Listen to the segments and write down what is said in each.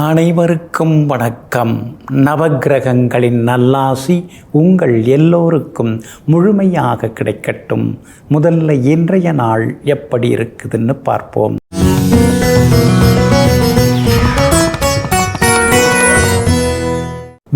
அனைவருக்கும் வணக்கம். நவக்கிரகங்களின் நல்லாசி உங்கள் எல்லோருக்கும் முழுமையாக கிடைக்கட்டும். முதல்ல இன்றைய நாள் எப்படி இருக்குதுன்னு பார்ப்போம்.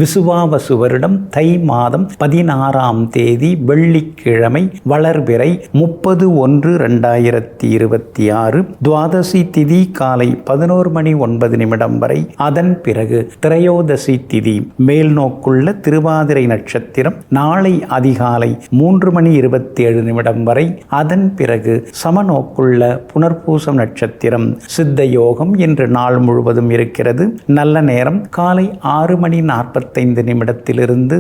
விசுவாவசு வருடம் தை மாதம் 16ஆம் தேதி வெள்ளிக்கிழமை, வளர்பிறை 30/1/2026, துவாதசி திதி காலை 11:09 வரை. அதன் பிறகு திரையோதசி திதி, மேல்நோக்குள்ள திருவாதிரை நட்சத்திரம் நாளை அதிகாலை 3:27 வரை. அதன் பிறகு சமநோக்குள்ள புனர்பூசம் நட்சத்திரம். சித்த யோகம் இன்று நாள் முழுவதும் இருக்கிறது. நல்ல நேரம் காலை 6:45 7:30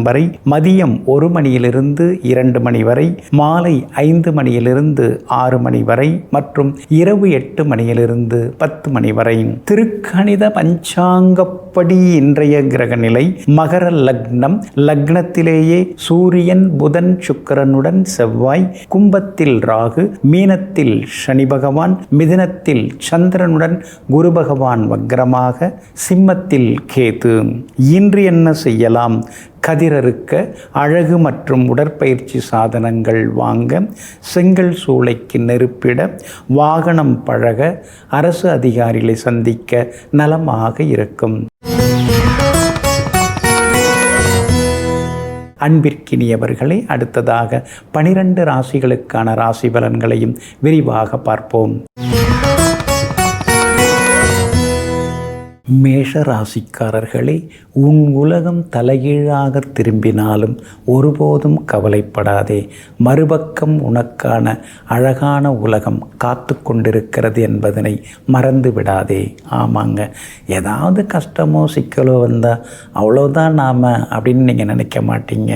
வரை, மதியம் 1 மணியிலிருந்து 2 மணி வரை, மாலை 5 மணியிலிருந்து 6 மணி வரை மற்றும் இரவு 8 மணியிலிருந்து 10 மணி வரை. திருக்கணித பஞ்சாங்கப்படி இன்றைய கிரக நிலை: மகர லக்னம், லக்னத்திலேயே சூரியன், புதன், சுக்கிரனுடன் செவ்வாய், கும்பத்தில் ராகு, மீனத்தில் சனி பகவான், மிதுனத்தில் சந்திரனுடன் குரு பகவான் வக்ரமாக, சிம்மத்தில் கேது. இன்று என்ன செய்யலாம்? கதிரறுக்க, அழகு மற்றும் உடற்பயிற்சி சாதனங்கள் வாங்க, செங்கல் சூளைக்கு நெருப்பிட, வாகனம் பழக, அரசு அதிகாரிகளை சந்திக்க நலமாக இருக்கும். அன்பிற்கினியவர்களே, அடுத்ததாக 12 ராசிகளுக்கான ராசி பலன்களையும் விரிவாக பார்ப்போம். மேஷ ராசிக்காரர்களே, உன் உலகம் தலைகீழாக திரும்பினாலும் ஒருபோதும் கவலைப்படாதே. மறுபக்கம் உனக்கான அழகான உலகம் காத்து கொண்டிருக்கிறது என்பதனை மறந்து விடாதே. ஆமாங்க, ஏதாவது கஷ்டமோ சிக்கலோ வந்தால் அவ்வளோதான் நாம் அப்படின்னு நீங்கள் நினைக்க மாட்டீங்க.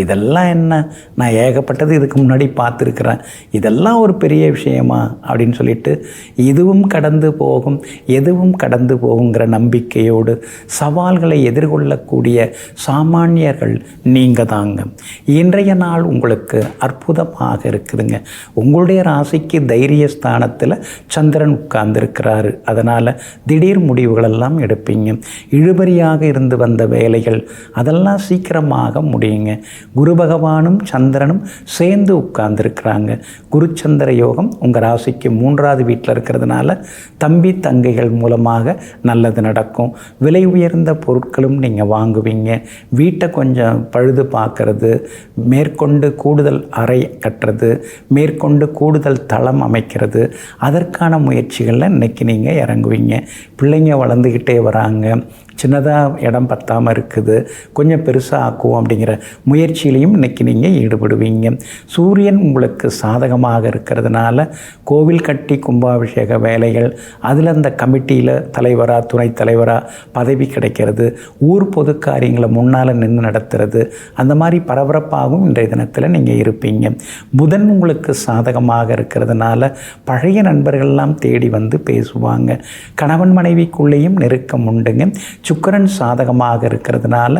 இதெல்லாம் என்ன, நான் ஏகப்பட்டது இதுக்கு முன்னாடி பார்த்துருக்குறேன், இதெல்லாம் ஒரு பெரிய விஷயமா அப்படின்னு சொல்லிட்டு இதுவும் கடந்து போகும், எதுவும் கடந்து போகுங்கிற நம்பிக்கையோடு சவால்களை எதிர்கொள்ளக்கூடிய சாமானியர்கள் நீங்கள் தாங்க. இன்றைய நாள் உங்களுக்கு அற்புதமாக இருக்குதுங்க. உங்களுடைய ராசிக்கு தைரிய ஸ்தானத்தில் சந்திரன் உட்கார்ந்துருக்கிறாரு. அதனால் திடீர் முடிவுகளெல்லாம் எடுப்பீங்க. இழுபறியாக இருந்து வந்த வேலைகள் அதெல்லாம் சீக்கிரமாக முடியுங்க. குரு பகவானும் சந்திரனும் சேர்ந்து உட்கார்ந்துருக்கிறாங்க. குருச்சந்திர யோகம் உங்கள் ராசிக்கு 3ஆவது வீட்டில் இருக்கிறதுனால தம்பி தங்கைகள் மூலமாக நல்லது நடக்கும். விலை உயர்ந்த பொருட்களும் நீங்கள் வாங்குவீங்க. வீட்டை கொஞ்சம் பழுது பார்க்கறது, மேற்கொண்டு கூடுதல் அறை கட்டுறது, மேற்கொண்டு கூடுதல் தளம் அமைக்கிறது, அதற்கான முயற்சிகளில் இன்றைக்கி நீங்கள் இறங்குவீங்க. பிள்ளைங்க வளர்ந்துக்கிட்டே வராங்க, சின்னதாக இடம் பத்தாமல் இருக்குது, கொஞ்சம் பெருசாக ஆக்குவோம் அப்படிங்கிற முயற்சியிலையும் இன்றைக்கி நீங்கள் ஈடுபடுவீங்க. சூரியன் உங்களுக்கு சாதகமாக இருக்கிறதுனால கோவில் கட்டி கும்பாபிஷேக வேலைகள், அதில் அந்த கமிட்டியில் தலைவராக துணைத் தலைவராக பதவி கிடைக்கிறது, ஊர் பொது காரியங்களை முன்னால் நின்று நடத்துறது, அந்த மாதிரி பரபரப்பாகவும் இன்றைய தினத்தில் நீங்கள் இருப்பீங்க. புதன் உங்களுக்கு சாதகமாக இருக்கிறதுனால பழைய நண்பர்கள்லாம் தேடி வந்து பேசுவாங்க. கணவன் மனைவிக்குள்ளேயும் நெருக்கம் உண்டுங்க. சுக்கிரன் சாதகமாக இருக்கிறதுனால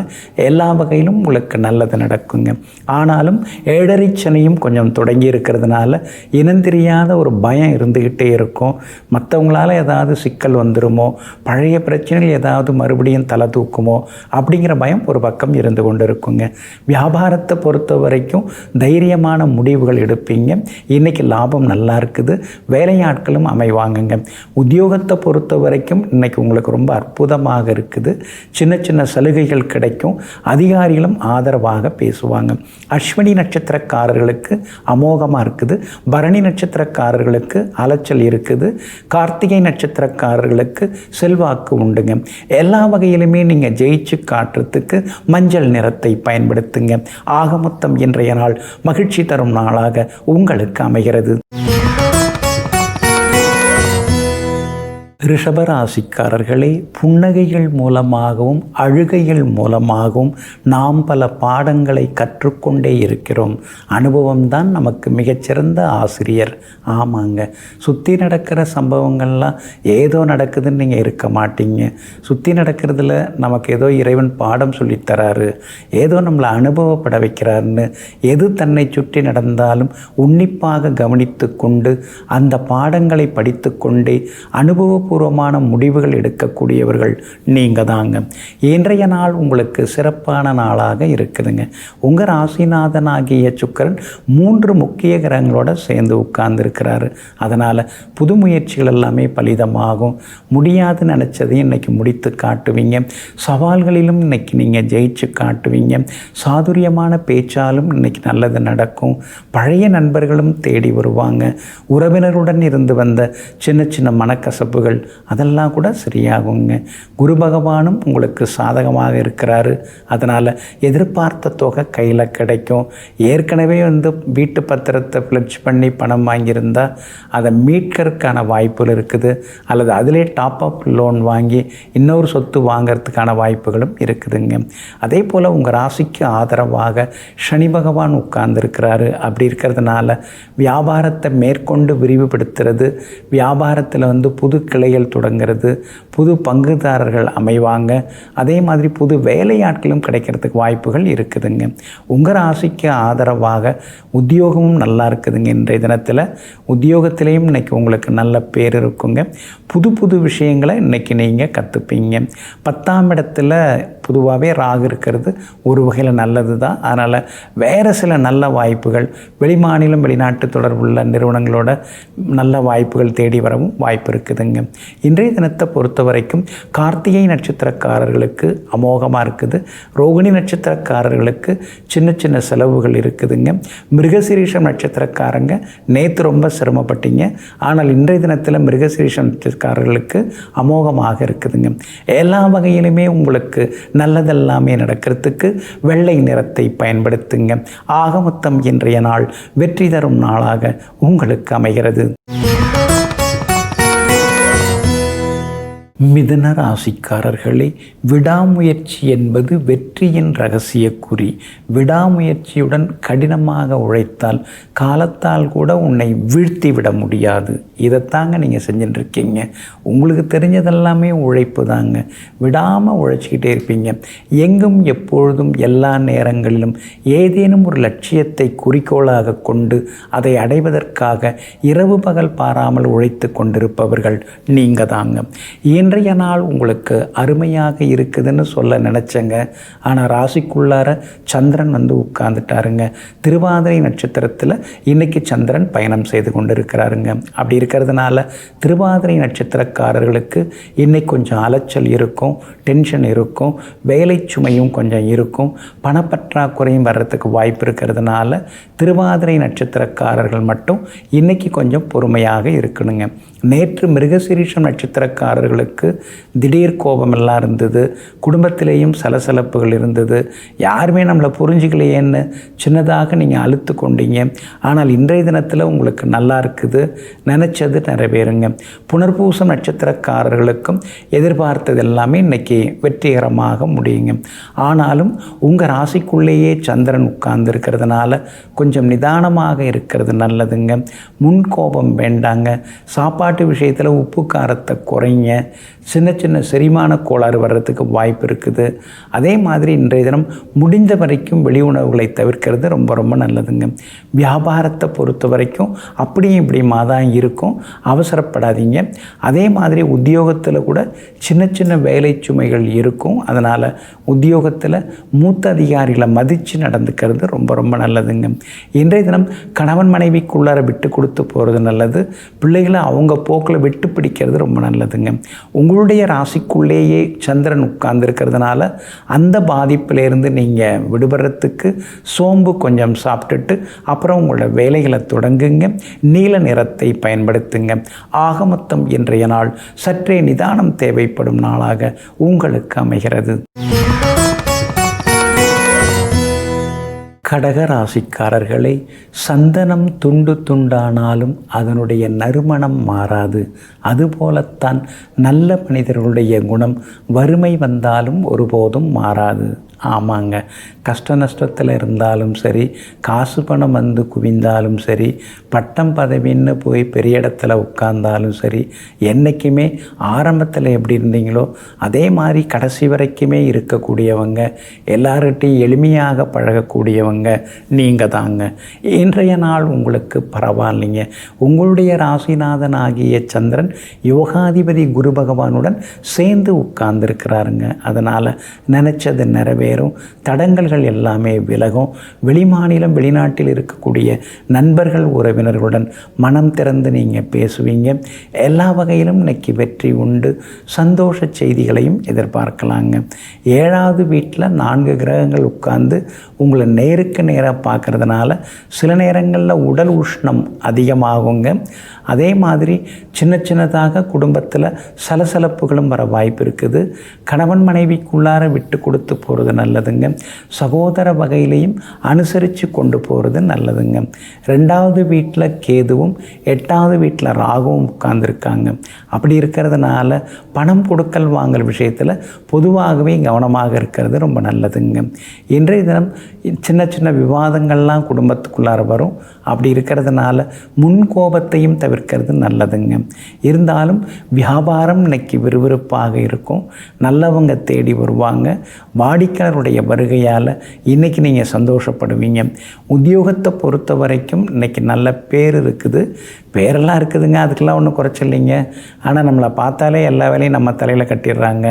எல்லா வகையிலும் உங்களுக்கு நல்லது நடக்குங்க. ஆனாலும் 7.5 சனியும் கொஞ்சம் தொடங்கி இருக்கிறதுனால இனந்தெரியாத ஒரு பயம் இருந்துக்கிட்டே இருக்கும். மற்றவங்களால் ஏதாவது சிக்கல் வந்துடுமோ, பழைய பிரச்சனைகள் ஏதாவது மறுபடியும் தலை தூக்குமோ அப்படிங்கிற பயம் ஒரு பக்கம் இருந்து கொண்டு இருக்குங்க. வியாபாரத்தை பொறுத்த வரைக்கும் தைரியமான முடிவுகள் எடுப்பீங்க. இன்றைக்கி லாபம் நல்லா இருக்குது, வேலையாட்களும் அமைவாங்குங்க. உத்தியோகத்தை பொறுத்த வரைக்கும் இன்றைக்கி உங்களுக்கு ரொம்ப அற்புதமாக இருக்குது. சின்ன சின்ன சலுகைகள் கிடைக்கும். அதிகாரிகளும் ஆதரவாக பேசுவாங்க. அஸ்வினி நட்சத்திரக்காரர்களுக்கு அமோகமாக இருக்குது. பரணி நட்சத்திரக்காரர்களுக்கு அலைச்சல் இருக்குது. கார்த்திகை நட்சத்திரக்காரர்களுக்கு செல்வாக்கு உண்டுங்க. எல்லா வகையிலுமே நீங்கள் ஜெயிச்சு காட்டுறதுக்கு மஞ்சள் நிறத்தை பயன்படுத்துங்க. ஆக மொத்தம் இன்றைய நாள் மகிழ்ச்சி தரும் நாளாக உங்களுக்கு அமைகிறது. ரிஷபராசிக்காரர்களே, புன்னகைகள் மூலமாகவும் அழுகைகள் மூலமாகவும் நாம் பல பாடங்களை கற்றுக்கொண்டே இருக்கிறோம். அனுபவம்தான் நமக்கு மிகச்சிறந்த ஆசிரியர். ஆமாங்க, சுற்றி நடக்கிற சம்பவங்கள்லாம் ஏதோ நடக்குதுன்னு நீங்கள் இருக்க மாட்டீங்க. சுற்றி நடக்கிறதுல நமக்கு ஏதோ இறைவன் பாடம் சொல்லித்தராரு, ஏதோ நம்மளை அனுபவப்பட வைக்கிறாருன்னு எது தன்னை சுற்றி நடந்தாலும் உன்னிப்பாக கவனித்து கொண்டு அந்த பாடங்களை படித்து கொண்டே அனுபவ அறிவுபூர்வமான முடிவுகள் எடுக்கக்கூடியவர்கள் நீங்கள் தாங்க. இன்றைய நாள் உங்களுக்கு சிறப்பான நாளாக இருக்குதுங்க. உங்கள் ராசிநாதனாகிய சுக்கிரன் 3 முக்கிய கிரகங்களோட சேர்ந்து உட்கார்ந்துருக்கிறாரு. அதனால் புது முயற்சிகள் எல்லாமே பலிதமாகும். முடியாதுன்னு நினச்சதையும் இன்றைக்கி முடித்து காட்டுவீங்க. சவால்களிலும் இன்றைக்கி நீங்கள் ஜெயிச்சு காட்டுவீங்க. சாதுரியமான பேச்சாலும் இன்றைக்கி நல்லது நடக்கும். பழைய நண்பர்களும் தேடி வருவாங்க. உறவினருடன் இருந்து வந்த சின்ன சின்ன மனக்கசப்புகள் அதெல்லாம் கூட சரியாகுங்க. குரு பகவானும் உங்களுக்கு சாதகமாக இருக்கிறாரு. அதனால் எதிர்பார்த்த தொகை கையில் கிடைக்கும். ஏற்கனவே வீட்டு பத்திரத்தை ஃப்ளெட்ஜ் பண்ணி பணம் வாங்கியிருந்தால் அதை மீட்கிறதுக்கான வாய்ப்புகள் இருக்குது. அல்லது அதிலே டாப் அப் லோன் வாங்கி இன்னொரு சொத்து வாங்கிறதுக்கான வாய்ப்புகளும் இருக்குதுங்க. அதே போல் உங்கள் ராசிக்கு ஆதரவாக சனி பகவான் உட்கார்ந்துருக்கிறாரு. அப்படி இருக்கிறதுனால வியாபாரத்தை மேற்கொண்டு விரிவுபடுத்துறது, வியாபாரத்தில் புது கிளைகள் தொடங்கிறது, புது பங்குதாரர்கள் அமைவாங்க. அதே மாதிரி புது வேலையாட்களும் கிடைக்கிறதுக்கு வாய்ப்புகள் இருக்குதுங்க. உங்கள் ராசிக்கு ஆதரவாக உத்தியோகமும் நல்லா இருக்குதுங்க. இன்றைய தினத்தில் உத்தியோகத்திலையும் இன்றைக்கி உங்களுக்கு நல்ல பேர் இருக்குங்க. புது புது விஷயங்களை இன்றைக்கி நீங்கள் கற்றுப்பீங்க. 10ஆம் இடத்துல பொதுவாகவே ராகு இருக்கிறது ஒரு வகையில் நல்லது தான். அதனால் வேறு சில நல்ல வாய்ப்புகள், வெளிமாநிலம் வெளிநாட்டு தொடர்புள்ள நிறுவனங்களோட நல்ல வாய்ப்புகள் தேடி வரவும் வாய்ப்பு இருக்குதுங்க. இன்றைய தினத்தை பொறுத்த வரைக்கும் கார்த்திகை நட்சத்திரக்காரர்களுக்கு அமோகமாக இருக்குது. ரோகிணி நட்சத்திரக்காரர்களுக்கு சின்ன சின்ன செலவுகள் இருக்குதுங்க. மிருகசீரிஷம் நட்சத்திரக்காரங்க நேற்று ரொம்ப சிரமப்பட்டீங்க. ஆனால் இன்றைய தினத்தில் மிருகசீரிஷம் நட்சத்திரக்காரர்களுக்கு அமோகமாக இருக்குதுங்க. எல்லா வகையிலுமே உங்களுக்கு நல்லதெல்லாமே நடக்கிறதுக்கு வெள்ளை நிறத்தை பயன்படுத்துங்க. ஆக மொத்தம் இன்றைய நாள் வெற்றி தரும் நாளாக உங்களுக்கு அமைகிறது. மிதுன ராசிக்காரர்களே, விடாமுயற்சி என்பது வெற்றியின் இரகசிய குறி. விடாமுயற்சியுடன் கடினமாக உழைத்தால் காலத்தால் கூட உன்னை வீழ்த்தி விட முடியாது. இதைத்தாங்க நீங்கள் செஞ்சுட்டுருக்கீங்க. உங்களுக்கு தெரிஞ்சதெல்லாமே உழைப்பு தாங்க. விடாமல் உழைச்சிக்கிட்டே இருப்பீங்க. எங்கும் எப்பொழுதும் எல்லா நேரங்களிலும் ஏதேனும் ஒரு லட்சியத்தை குறிக்கோளாக கொண்டு அதை அடைவதற்காக இரவு பகல் பாராமல் உழைத்து கொண்டிருப்பவர்கள் நீங்கள் தாங்க. இன்றைய நாள் உங்களுக்கு அருமையாக இருக்குதுன்னு சொல்ல நினச்சேங்க. ஆனால் ராசிக்குள்ளார சந்திரன் உட்கார்ந்துட்டாருங்க. திருவாதிரை நட்சத்திரத்தில் இன்றைக்கி சந்திரன் பயணம் செய்து கொண்டு இருக்கிறாருங்க. அப்படி இருக்கிறதுனால திருவாதிரை நட்சத்திரக்காரர்களுக்கு இன்றைக்கி கொஞ்சம் அலைச்சல் இருக்கும், டென்ஷன் இருக்கும், வேலை சுமையும் கொஞ்சம் இருக்கும், பணப்பற்றாக்குறையும் வர்றதுக்கு வாய்ப்பு இருக்கிறதுனால திருவாதிரை நட்சத்திரக்காரர்கள் மட்டும் இன்றைக்கி கொஞ்சம் பொறுமையாக இருக்கணுங்க. நேற்று மிருகசீரிஷம் நட்சத்திரக்காரர்களுக்கு திடீர் கோபமெல்லாம் இருந்தது. குடும்பத்திலேயும் சலசலப்புகள் இருந்தது. யாருமே நம்மளை புரிஞ்சுக்கலையேன்னு சின்னதாக நீங்கள் அழுத்து கொண்டீங்க. ஆனால் இன்றைய தினத்தில் உங்களுக்கு நல்லா இருக்குது. நினச்சது நிறைவேறுங்க. புனர்பூசம் நட்சத்திரக்காரர்களுக்கும் எதிர்பார்த்தது எல்லாமே இன்றைக்கி வெற்றிகரமாக முடியுங்க. ஆனாலும் உங்கள் ராசிக்குள்ளேயே சந்திரன் உட்கார்ந்து இருக்கிறதுனால கொஞ்சம் நிதானமாக இருக்கிறது நல்லதுங்க. முன்கோபம் வேண்டாங்க. சாப்பாட்டு விஷயத்தில் உப்பு காரத்தை குறைங்க. சின்ன சின்ன செரிமான கோளாறு வர்றதுக்கு வாய்ப்பு இருக்குது. அதே மாதிரி இன்றைய தினம் முடிந்த வரைக்கும் வெளி உணவுகளை தவிர்க்கிறது ரொம்ப ரொம்ப நல்லதுங்க. வியாபாரத்தை பொறுத்த வரைக்கும் அப்படியும் இப்படியுமா தான் இருக்கும். அவசரப்படாதீங்க. அதே மாதிரி உத்தியோகத்தில் கூட சின்ன சின்ன வேலை சுமைகள் இருக்கும். அதனால் உத்தியோகத்தில் மூத்த அதிகாரிகளை மதித்து நடந்துக்கிறது ரொம்ப ரொம்ப நல்லதுங்க. இன்றைய தினம் கணவன் மனைவிக்குள்ளார விட்டு கொடுத்து போகிறது நல்லது. பிள்ளைகளை அவங்க போக்கில் விட்டு பிடிக்கிறது ரொம்ப நல்லதுங்க. உங்களுடைய ராசிக்குள்ளேயே சந்திரன் உட்கார்ந்துருக்கிறதுனால அந்த பாதிப்பிலேருந்து நீங்கள் விடுபடுறதுக்கு சோம்பு கொஞ்சம் சாப்பிட்டுட்டு அப்புறம் உங்களோட வேலைகளை தொடங்குங்க. நீல நிறத்தை பயன்படுத்துங்க. ஆக மொத்தம் இன்றைய நாள் சற்றே நிதானம் தேவைப்படும் நாளாக உங்களுக்கு அமைகிறது. கடகராசிக்காரர்களை, சந்தனம் துண்டு துண்டானாலும் அதனுடைய நறுமணம் மாறாது. அதுபோலத்தான் நல்ல மனிதர்களுடைய குணம் வறுமை வந்தாலும் ஒருபோதும் மாறாது. ஆமாங்க, கஷ்ட நஷ்டத்தில் இருந்தாலும் சரி, காசு பணம் குவிந்தாலும் சரி, பட்டம் பதவின்னு போய் பெரிய இடத்துல உட்கார்ந்தாலும் சரி, என்றைக்குமே ஆரம்பத்தில் எப்படி இருந்தீங்களோ அதே மாதிரி கடைசி வரைக்குமே இருக்கக்கூடியவங்க, எல்லார்கிட்டையும் எளிமையாக பழகக்கூடியவங்க, இருப்பவங்க நீங்கள் தாங்க. இன்றைய நாள் உங்களுக்கு பரவாயில்லைங்க. உங்களுடைய ராசிநாதன் ஆகிய சந்திரன் யோகாதிபதி குரு பகவானுடன் சேர்ந்து உட்கார்ந்துருக்கிறாருங்க. அதனால் நினச்சது நிறைவேறும், தடங்கல்கள் எல்லாமே விலகும். வெளிமாநிலம் வெளிநாட்டில் இருக்கக்கூடிய நண்பர்கள் உறவினர்களுடன் மனம் திறந்து நீங்கள் பேசுவீங்க. எல்லா வகையிலும் இன்னைக்கு வெற்றி உண்டு. சந்தோஷ செய்திகளையும் எதிர்பார்க்கலாங்க. 7வது வீட்டில் 4 கிரகங்கள் உட்கார்ந்து உங்களை நேருக்கு நேராக பார்க்கறதுனால சில நேரங்களில் உடல் உஷ்ணம் அதிகமாகுங்க. அதே மாதிரி சின்ன சின்னதாக குடும்பத்தில் சலசலப்புகளும் வர வாய்ப்பு இருக்குது. கணவன் மனைவிக்குள்ளார விட்டு கொடுத்து போகிறது நல்லதுங்க. சகோதர வகையிலையும் அனுசரித்து கொண்டு போகிறது நல்லதுங்க. 2வது வீட்டில் கேதுவும் 8வது வீட்டில் ராகுவும் உட்கார்ந்துருக்காங்க. அப்படி இருக்கிறதுனால பணம் கொடுக்கல் வாங்கல் விஷயத்தில் பொதுவாகவே கவனமாக இருக்கிறது ரொம்ப நல்லதுங்க. இன்றைய தினம் சின்ன சின்ன விவாதங்கள்லாம் குடும்பத்துக்குள்ளார வரும். அப்படி இருக்கிறதுனால முன்கோபத்தையும் தவிர்க்கிறது நல்லதுங்க. இருந்தாலும் வியாபாரம் இன்னைக்கு விறுவிறுப்பாக இருக்கும். நல்லவங்க தேடி வருவாங்க. வாடிக்கையாளருடைய வருகையால் இன்றைக்கி நீங்கள் சந்தோஷப்படுவீங்க. உத்தியோகத்தை பொறுத்த வரைக்கும் இன்றைக்கி நல்ல பேர் இருக்குது. பேரெல்லாம் இருக்குதுங்க, அதுக்கெல்லாம் ஒன்றும் குறைச்சில்லைங்க. ஆனால் நம்மளை பார்த்தாலே எல்லா வேலையும் நம்ம தலையில் கட்டிடுறாங்க.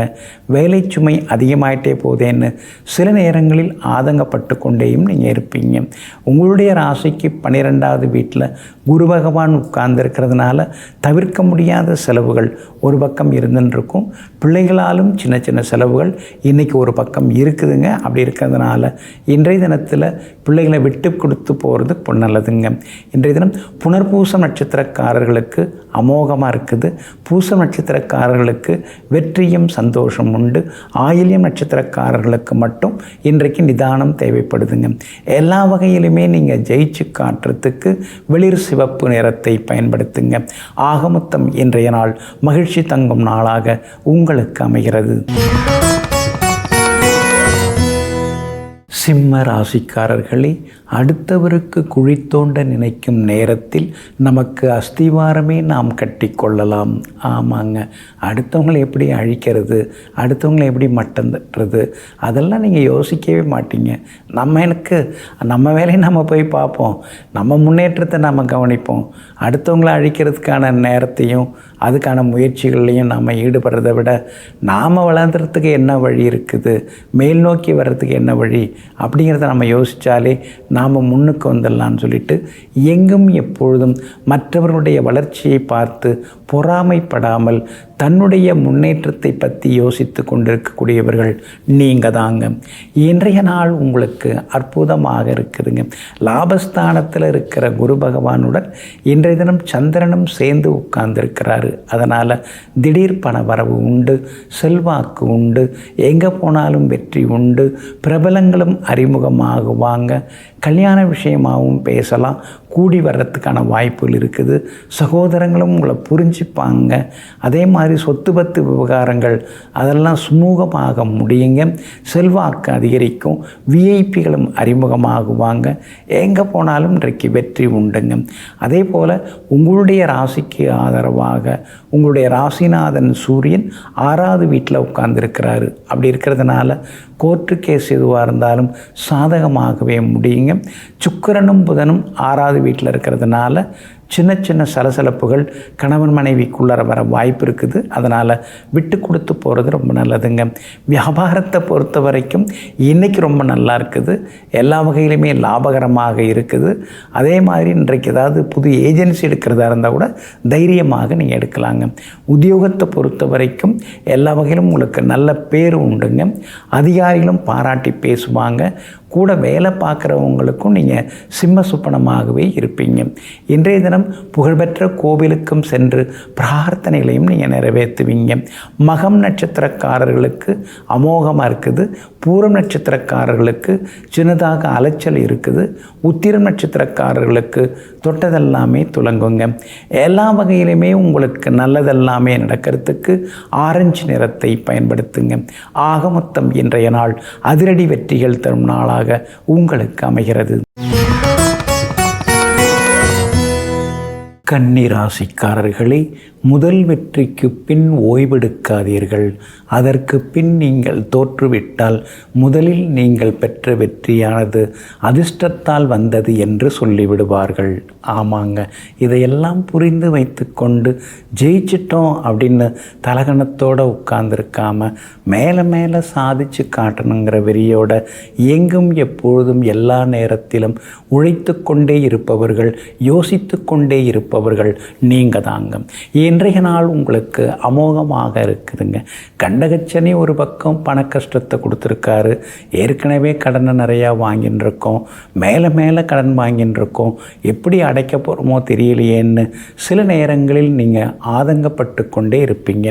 வேலை சுமை அதிகமாயிட்டே போதேன்னு சில நேரங்களில் ஆதங்கப்பட்டு கொண்டேயும் நீங்கள் இருப்பீங்க. உங்களுடைய ராசிக்கு 12வது வீட்டில் குரு பகவான் உட்கார்ந்துருக்கிறதுனால தவிர்க்க முடியாத செலவுகள் ஒரு பக்கம் இருந்துருக்கும். பிள்ளைகளாலும் சின்ன சின்ன செலவுகள் இன்றைக்கி ஒரு பக்கம் இருக்குதுங்க. அப்படி இருக்கிறதுனால இன்றைய தினத்தில் பிள்ளைகளை விட்டு கொடுத்து போகிறது நல்லதுங்க. இன்றைய தினம் புனர்பூசம் நட்சத்திரக்காரர்களுக்கு அமோகமாக இருக்குது. பூசம் நட்சத்திரக்காரர்களுக்கு வெற்றியும் சந்தோஷம் உண்டு. ஆயில்யம் நட்சத்திரக்காரர்களுக்கு மட்டும் இன்றைக்கு நிதானம் தேவைப்படுதுங்க. எல்லா வகையிலுமே நீங்கள் ஜெயிச்சு காட்டுறதுக்கு வெளிர் சிவப்பு நிறத்தை பயன்படுத்துங்க. ஆகமொத்தம் இன்றைய நாள் மகிழ்ச்சி தங்கும் நாளாக உங்களுக்கு அமைகிறது. சிம்ம ராசிக்காரர்களே, அடுத்தவருக்கு குழி தோண்ட நினைக்கும் நேரத்தில் நமக்கு அஸ்திவாரமே நாம் கட்டி கொள்ளலாம். ஆமாங்க, அடுத்தவங்களை எப்படி அழிக்கிறது, அடுத்தவங்களை எப்படி மட்டம் தட்டுறது, அதெல்லாம் நீங்கள் யோசிக்கவே மாட்டீங்க. நம்ம வேலையை நம்ம போய் பார்ப்போம், நம்ம முன்னேற்றத்தை நம்ம கவனிப்போம். அடுத்தவங்களை அழிக்கிறதுக்கான நேரத்தையும் அதுக்கான முயற்சிகள்லையும் நாம் ஈடுபடுறதை விட நாம் வளர்ந்துறதுக்கு என்ன வழி இருக்குது, மேல் நோக்கி வர்றதுக்கு என்ன வழி அப்படிங்கிறத நம்ம யோசித்தாலே நாம் முன்னுக்கு வந்துடலான்னு சொல்லிட்டு எங்கும் எப்பொழுதும் மற்றவர்களுடைய வளர்ச்சியை பார்த்து பொறாமைப்படாமல் தன்னுடைய முன்னேற்றத்தை பற்றி யோசித்து கொண்டிருக்கக்கூடியவர்கள் நீங்கள் தாங்க. இன்றைய நாள் உங்களுக்கு அற்புதமாக இருக்குதுங்க. லாபஸ்தானத்தில் இருக்கிற குரு பகவானுடன் இன்றைய தினம் சந்திரனும் சேர்ந்து உட்கார்ந்துருக்கிறாரு. அதனால் திடீர் பண வரவு உண்டு, செல்வாக்கு உண்டு, எங்கே போனாலும் வெற்றி உண்டு, பிரபலங்களும் அறிமுகமாகுவாங்க. கல்யாண விஷயமாகவும் பேசலாம், கூடி வர்றதுக்கான வாய்ப்புகள் இருக்குது. சகோதரங்களும் உங்களை புரிஞ்சுப்பாங்க. அதே மாதிரி சொத்து பத்து விவகாரங்கள் அதெல்லாம் சுமூகமாக முடியுங்க. செல்வாக்கு அதிகரிக்கும், விஐபிகளும் அறிமுகமாகுவாங்க. எங்கே போனாலும் இன்றைக்கு வெற்றி உண்டுங்க. அதே போல் உங்களுடைய ராசிக்கு ஆதரவாக உங்களுடைய ராசிநாதன் சூரியன் 6வது வீட்டில் உட்கார்ந்துருக்கிறாரு. அப்படி இருக்கிறதுனால கோர்ட்டு கேஸ் எதுவாக இருந்தாலும் சாதகமாகவே முடியுங்க. சுக்கிரனும் புதனும் 6வது வீட்டில் இருக்கிறதுனால சின்ன சின்ன சலசலப்புகள் கணவன் மனைவிக்குள்ளர வர வாய்ப்பு இருக்குது. அதனால் விட்டு கொடுத்து போகிறது ரொம்ப நல்லதுங்க. வியாபாரத்தை பொறுத்த வரைக்கும் இன்றைக்கி ரொம்ப நல்லா இருக்குது. எல்லா வகையிலுமே லாபகரமாக இருக்குது. அதே மாதிரி இன்றைக்கு ஏதாவது புது ஏஜென்சி எடுக்கிறதா இருந்தால் கூட தைரியமாக நீங்கள் எடுக்கலாங்க. உத்தியோகத்தை பொறுத்த வரைக்கும் எல்லா வகையிலும் உங்களுக்கு நல்ல பேர் உண்டுங்க. அதிகாரிகளும் பாராட்டி பேசுவாங்க. கூட வேலை பார்க்குறவங்களுக்கும் நீங்கள் சிம்ம சுப்பனமாகவே இருப்பீங்க. இன்றைய தினம் புகழ்பெற்ற கோவிலுக்கும் சென்று பிரார்த்தனைகளையும் நீங்கள் நிறைவேற்றுவீங்க. மகம் நட்சத்திரக்காரர்களுக்கு அமோகமாக இருக்குது. பூரம் நட்சத்திரக்காரர்களுக்கு சின்னதாக அலைச்சல் இருக்குது. உத்திரம் நட்சத்திரக்காரர்களுக்கு தொட்டதெல்லாமே துலங்குங்க. எல்லா வகையிலுமே உங்களுக்கு நல்லதெல்லாமே நடக்கிறதுக்கு ஆரஞ்சு நிறத்தை பயன்படுத்துங்க. ஆக மொத்தம் இன்றைய நாள் அதிரடி வெற்றிகள் தரும் நாளாக உங்களுக்கு அமைகிறது. கன்னி ராசிக்காரர்களே, முதல் வெற்றிக்கு பின் ஓய்வெடுக்காதீர்கள். அதற்கு பின் நீங்கள் தோற்றுவிட்டால் முதலில் நீங்கள் பெற்ற வெற்றியானது அதிர்ஷ்டத்தால் வந்தது என்று சொல்லிவிடுவார்கள். ஆமாங்க, இதையெல்லாம் புரிந்து வைத்து கொண்டு ஜெயிச்சிட்டோம் அப்படின்னு தலகணத்தோடு உட்கார்ந்துருக்காம மேலே மேலே சாதிச்சு காட்டணுங்கிற வெறியோட எங்கும் எப்பொழுதும் எல்லா நேரத்திலும் உழைத்து கொண்டே இருப்பவர்கள், யோசித்து கொண்டே இருப்பவர்கள் நீங்கள் தாங்க. இன்றைய நாள் உங்களுக்கு அமோகமாக இருக்குதுங்க. கண்டகச்சனி ஒரு பக்கம் பண கஷ்டத்தை கொடுத்துருக்காரு. ஏற்கனவே கடனை நிறையா வாங்கின்னு இருக்கோம், மேலே மேலே கடன் வாங்கின்னு இருக்கோம், எப்படி அடைக்க போகிறோமோ தெரியலையேன்னு சில நேரங்களில் நீங்கள் ஆதங்கப்பட்டு கொண்டே இருப்பீங்க.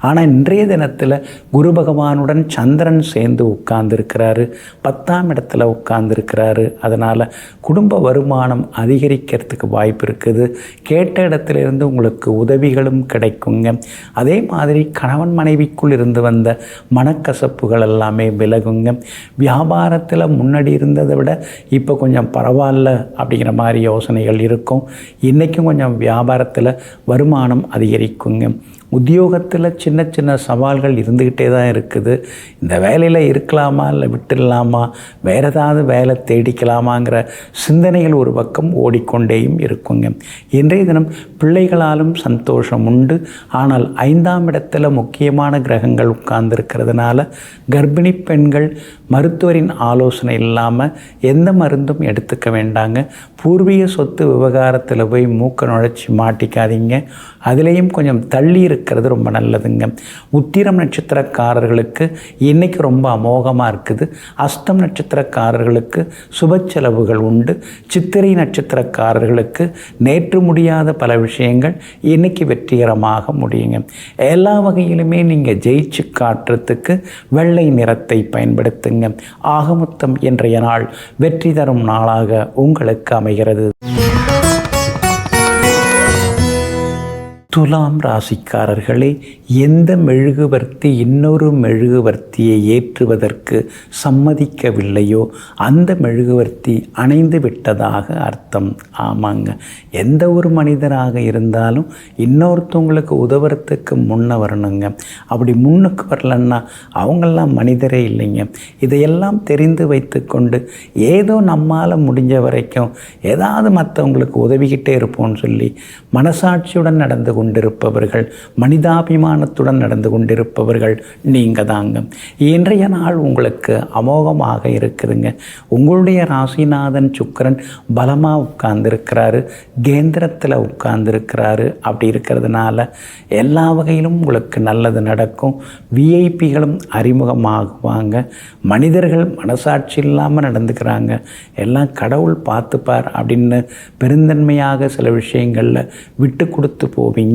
ஆனால் இன்றைய தினத்தில் குரு பகவானுடன் சந்திரன் சேர்ந்து உட்கார்ந்துருக்கிறாரு, 10ஆம் இடத்துல உட்கார்ந்துருக்கிறாரு. அதனால் குடும்ப வருமானம் அதிகரிக்கிறதுக்கு வாய்ப்பு இருக்குது. கேட்ட இடத்துலேருந்து உங்களுக்கு உதவிகளும் கிடைக்குங்க. அதே மாதிரி கணவன் மனைவிக்குள் இருந்து வந்த மனக்கசப்புகள் எல்லாமே விலகுங்க. வியாபாரத்தில் முன்னாடி இருந்ததை விட இப்போ கொஞ்சம் பரவாயில்ல அப்படிங்கிற மாதிரி யோசனைகள் இருக்கும். இன்றைக்கும் கொஞ்சம் வியாபாரத்தில் வருமானம் அதிகரிக்குங்க. உத்தியோகத்தில் சின்ன சின்ன சவால்கள் இருந்துக்கிட்டே தான் இருக்குது. இந்த வேலையில் இருக்கலாமா இல்லை விட்டுடலாமா, வேறு ஏதாவது வேலை தேடிக்கலாமாங்கிற சிந்தனைகள் ஒரு பக்கம் ஓடிக்கொண்டேயும் இருக்குங்க. இன்றைய தினம் பிள்ளைகளாலும் சந்தோஷம் உண்டு. ஆனால் 5ஆம் இடத்துல முக்கியமான கிரகங்கள் உட்கார்ந்துருக்கிறதுனால கர்ப்பிணி பெண்கள் மருத்துவரின் ஆலோசனை இல்லாமல் எந்த மருந்தும் எடுத்துக்க வேண்டாங்க. பூர்வீக சொத்து விவகாரத்தில் போய் மூக்க நுழைச்சி மாட்டிக்காதீங்க. அதுலேயும் கொஞ்சம் தள்ளி இருக்கிறது ரொம்ப நல்லதுங்க. உத்திரம் நட்சத்திரக்காரர்களுக்கு இன்றைக்கி ரொம்ப அமோகமாக இருக்குது. அஸ்தம் நட்சத்திரக்காரர்களுக்கு சுப செலவுகள் உண்டு. சித்திரை நட்சத்திரக்காரர்களுக்கு நேற்று முடியாத பல விஷயங்கள் இன்றைக்கி வெற்றிகரமாக முடியுங்க. எல்லா வகையிலுமே நீங்கள் ஜெயிச்சு காட்டுறதுக்கு வெள்ளை நிறத்தை பயன்படுத்துங்க. ஆகமொத்தம் இன்றைய நாள் வெற்றி தரும் நாளாக உங்களுக்கு அமைகிறது. துலாம் ராசிக்காரர்களே, எந்த மெழுகுவர்த்தி இன்னொரு மெழுகுவர்த்தியை ஏற்றுவதற்கு சம்மதிக்கவில்லையோ அந்த மெழுகுவர்த்தி அணைந்து விட்டதாக அர்த்தம். ஆமாங்க, எந்த ஒரு மனிதராக இருந்தாலும் இன்னொருத்தவங்களுக்கு உதவுறதுக்கு முன்ன வரணுங்க. அப்படி முன்னுக்கு வரலன்னா அவங்கெல்லாம் மனிதரே இல்லைங்க. இதையெல்லாம் தெரிந்து வைத்து கொண்டு ஏதோ நம்மால் முடிஞ்ச வரைக்கும் ஏதாவது மற்றவங்களுக்கு உதவிக்கிட்டே இருப்போம்னு சொல்லி மனசாட்சியுடன் நடந்து கொண்டிருப்பவர்கள், மனிதாபிமானத்துடன் நடந்து கொண்டிருப்பவர்கள் நீங்கள் தாங்க. இன்றைய நாள் உங்களுக்கு அமோகமாக இருக்குதுங்க. உங்களுடைய ராசிநாதன் சுக்கிரன் பலமாக உட்கார்ந்துருக்கிறாரு, கேந்திரத்தில் உட்கார்ந்துருக்கிறாரு. அப்படி இருக்கிறதுனால எல்லா வகையிலும் உங்களுக்கு நல்லது நடக்கும். விஐபிகளும் அறிமுகமாகுவாங்க. மனிதர்கள் மனசாட்சி இல்லாமல் நடந்துக்கிறாங்க, எல்லாம் கடவுள் பார்த்துப்பார் அப்படின்னு பெருந்தன்மையாக சில விஷயங்களில் விட்டு கொடுத்து போவீங்க.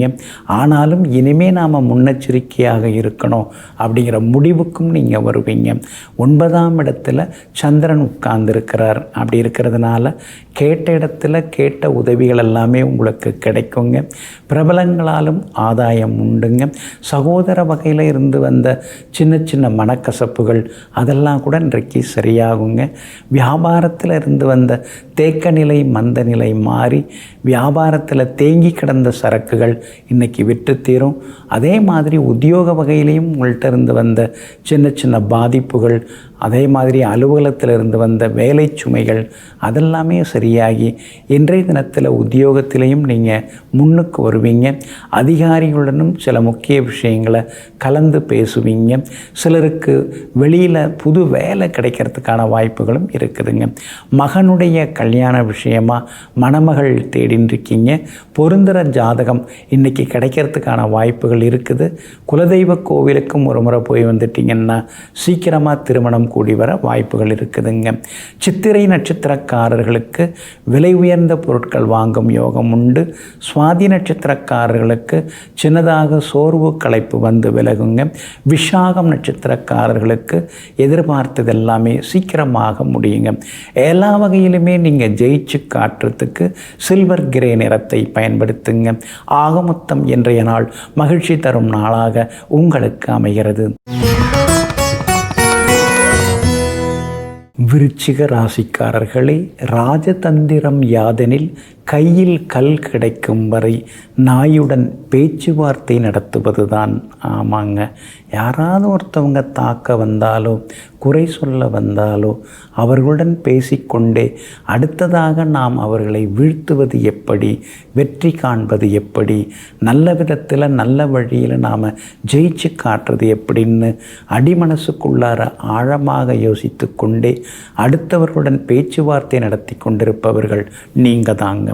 ஆனாலும் இனிமே நாம் முன்னெச்சரிக்கையாக இருக்கணும் அப்படிங்கிற முடிவுக்கும் நீங்கள் வருவீங்க. 9ஆம் இடத்துல சந்திரன் உட்கார்ந்துருக்கிறார். அப்படி இருக்கிறதுனால கேட்ட இடத்துல கேட்ட உதவிகள் எல்லாமே உங்களுக்கு கிடைக்குங்க. பிரபலங்களாலும் ஆதாயம் உண்டுங்க. சகோதர வகையில் இருந்து வந்த சின்ன சின்ன மனக்கசப்புகள் அதெல்லாம் கூட இன்றைக்கு சரியாகுங்க. வியாபாரத்தில் இருந்து வந்த தேக்க நிலை மந்த நிலை மாறி வியாபாரத்தில் தேங்கி கிடந்த சரக்குகள் இன்றைக்கி விட்டு தீரும். அதே மாதிரி உத்தியோக வகையிலையும் உங்கள்கிட்ட இருந்து வந்த சின்ன சின்ன பாதிப்புகள், அதே மாதிரி அலுவலகத்தில் இருந்து வந்த வேலை சுமைகள் அதெல்லாமே சரியாகி இன்றைய தினத்தில் உத்தியோகத்திலையும் நீங்கள் முன்னுக்கு வருவீங்க. அதிகாரிகளுடனும் சில முக்கிய விஷயங்களை கலந்து பேசுவீங்க. சிலருக்கு வெளியில் புது வேலை கிடைக்கிறதுக்கான வாய்ப்புகளும் இருக்குதுங்க. மகனுடைய கல்யாண விஷயமாக மணமகள் தேடின்னு இருக்கீங்க. பொருந்துகிற ஜாதகம் இன்றைக்கி கிடைக்கிறதுக்கான வாய்ப்புகள் இருக்குது. குலதெய்வ கோவிலுக்கும் ஒரு முறை போய் வந்துட்டிங்கன்னா சீக்கிரமாக திருமணம் கூடி வர வாய்ப்புகள் இருக்குதுங்க. சித்திரை நட்சத்திரக்காரர்களுக்கு விலை உயர்ந்த பொருட்கள் வாங்கும் யோகம் உண்டு. சுவாதி நட்சத்திரக்காரர்களுக்கு சின்னதாக சோர்வு களைப்பு வந்து விலகுங்க. விஷாகம் நட்சத்திரக்காரர்களுக்கு எதிர்பார்த்தது எல்லாமே சீக்கிரமாக முடியுங்க. எல்லா வகையிலுமே நீங்கள் ஜெயிச்சு காட்டுறதுக்கு சில்வர் கிரே நிறத்தை பயன்படுத்துங்க. ஆகமொத்தம் இன்றைய நாள் மகிழ்ச்சி தரும் நாளாக உங்களுக்கு அமைகிறது. விருச்சிக ராசிக்காரர்களே, ராஜதந்திரம் யாதெனில் கையில் கல் கிடைக்கும் வரை நாயுடன் பேச்சுவார்த்தை நடத்துவது தான். ஆமாங்க, யாராவது ஒருத்தவங்க தாக்க வந்தாலோ குறை சொல்ல வந்தாலோ அவர்களுடன் பேசிக்கொண்டே அடுத்ததாக நாம் அவர்களை வீழ்த்துவது எப்படி, வெற்றி காண்பது எப்படி, நல்ல விதத்தில் நல்ல வழியில் நாம் ஜெயிச்சு காட்டுறது எப்படின்னு அடிமனசுக்குள்ளார ஆழமாக யோசித்து கொண்டே அடுத்தவர்களுடன் பேச்சுவார்த்தை நடத்தி கொண்டிருப்பவர்கள் நீங்கள் தாங்க.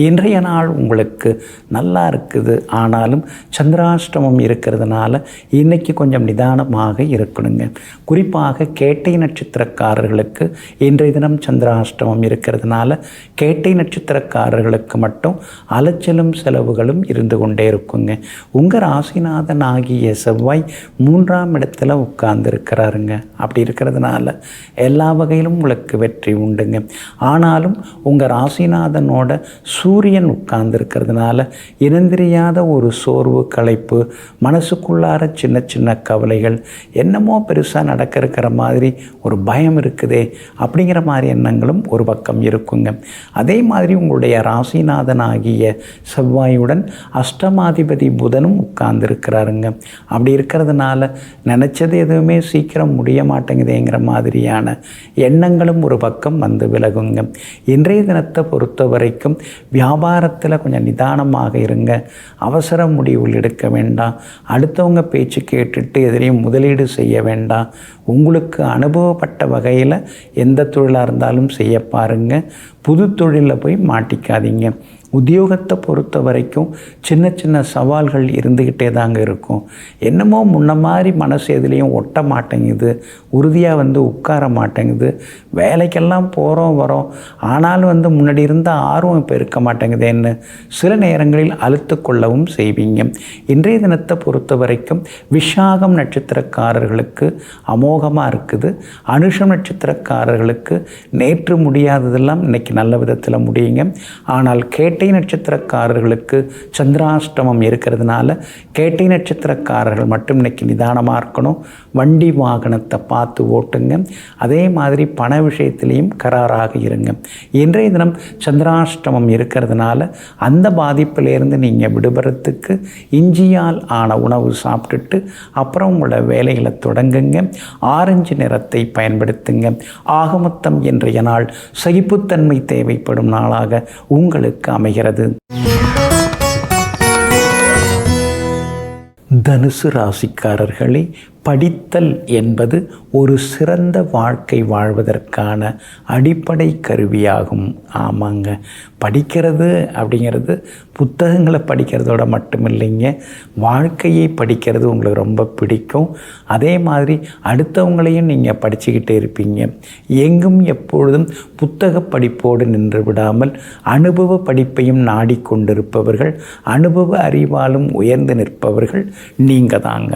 இன்றைய நாள் உங்களுக்கு நல்லா இருக்குது, ஆனாலும் சந்திராஷ்டமம் இருக்கிறதுனால இன்றைக்கி கொஞ்சம் நிதானமாக இருக்கணுங்க. குறிப்பாக கேட்டை நட்சத்திரக்காரர்களுக்கு இன்றைய தினம் சந்திராஷ்டமம் இருக்கிறதுனால கேட்டை நட்சத்திரக்காரர்களுக்கு மட்டும் அலைச்சலும் செலவுகளும் இருந்து கொண்டே இருக்குங்க. உங்கள் ராசிநாதன் ஆகிய செவ்வாய் 3ஆம் இடத்துல உட்கார்ந்துருக்கிறாருங்க. அப்படி இருக்கிறதுனால எல்லா வகையிலும் உங்களுக்கு வெற்றி உண்டுங்க. ஆனாலும் உங்கள் ராசிநாதனோட சூரியன் உட்கார்ந்துருக்கிறதுனால இனந்தெரியாத ஒரு சோர்வு, களைப்பு, மனசுக்குள்ளார சின்ன சின்ன கவலைகள், என்னமோ பெருசாக நடக்கிற மாதிரி ஒரு பயம் இருக்குதே அப்படிங்கிற மாதிரி எண்ணங்களும் ஒரு பக்கம் இருக்குங்க. அதே மாதிரி உங்களுடைய ராசிநாதன் ஆகிய செவ்வாயுடன் அஷ்டமாதிபதி புதனும் உட்கார்ந்துருக்கிறாருங்க. அப்படி இருக்கிறதுனால நினச்சது எதுவுமே சீக்கிரம் முடிய மாட்டேங்குதுங்கிற மாதிரியான எண்ணங்களும் ஒரு பக்கம் வந்து விலகுங்க. இன்றைய தினத்தை பொறுத்த வரைக்கும் வியாபாரத்தில் கொஞ்சம் நிதானமாக இருங்க. அவசர முடிவுகள் எடுக்க வேண்டாம். அடுத்தவங்க பேச்சு கேட்டுட்டு எதிரையும் முதலீடு செய்ய வேண்டாம். உங்களுக்கு அனுபவப்பட்ட வகையில் எந்த தொழிலாக இருந்தாலும் செய்ய பாருங்கள். புது தொழிலில் போய் மாட்டிக்காதீங்க. உத்தியோகத்தை பொறுத்த வரைக்கும் சின்ன சின்ன சவால்கள் இருந்துக்கிட்டே தாங்க இருக்கும். என்னமோ முன்ன மாதிரி மனசு எதுலேயும் ஒட்ட மாட்டேங்குது, உறுதியாக உட்கார மாட்டேங்குது. வேலைக்கெல்லாம் போகிறோம் வரோம், ஆனாலும் முன்னாடி இருந்த ஆர்வம் இப்போ இருக்க மாட்டேங்குதுன்னு சில நேரங்களில் அழுத்து கொள்ளவும் செய்வீங்க. இன்றைய தினத்தை பொறுத்த வரைக்கும் விஷாகம் நட்சத்திரக்காரர்களுக்கு அமோகமாக இருக்குது. அனுஷம் நட்சத்திரக்காரர்களுக்கு நேற்று முடியாததெல்லாம் இன்றைக்கி நல்ல விதத்தில் முடியுங்க. ஆனால் கேட்டை நட்சத்திரக்காரர்களுக்கு சந்திராஷ்டமம் இருக்கிறதுனால கேட்டை நட்சத்திரக்காரர்கள் மட்டும் இன்னைக்கு நிதானமாக இருக்கணும். வண்டி வாகனத்தை பார்த்து ஓட்டுங்க. அதே மாதிரி பண விஷயத்திலையும் கராராக இருங்க. இன்றைய தினம் சந்திராஷ்டமம் இருக்கிறதுனால அந்த பாதிப்பிலேருந்து நீங்கள் விடுபடுறதுக்கு இஞ்சியால் ஆன உணவு சாப்பிட்டுட்டு அப்புறம் உங்களோட வேலைகளை தொடங்குங்க. ஆரஞ்சு நிறத்தை பயன்படுத்துங்க. ஆகமொத்தம் இன்றைய நாள் சகிப்புத்தன்மை தேவைப்படும் நாளாக உங்களுக்கு அமைகிறது. தனுசு ராசிக்காரர்களே, படித்தல் என்பது ஒரு சிறந்த வாழ்க்கை வாழ்வதற்கான அடிப்படை கருவியாகும். ஆமாங்க, படிக்கிறது அப்படிங்கிறது புத்தகங்களை படிக்கிறதோட மட்டும் இல்லைங்க, வாழ்க்கையை படிக்கிறது உங்களுக்கு ரொம்ப பிடிக்கும். அதே மாதிரி அடுத்தவங்களையும் நீங்கள் படிச்சுக்கிட்டே இருப்பீங்க. எங்கும் எப்பொழுதும் புத்தக படிப்போடு நின்று விடாமல் அனுபவ படிப்பையும் நாடிக்கொண்டிருப்பவர்கள், அனுபவ அறிவாலும் உயர்ந்து நிற்பவர்கள் நீங்கள் தாங்க.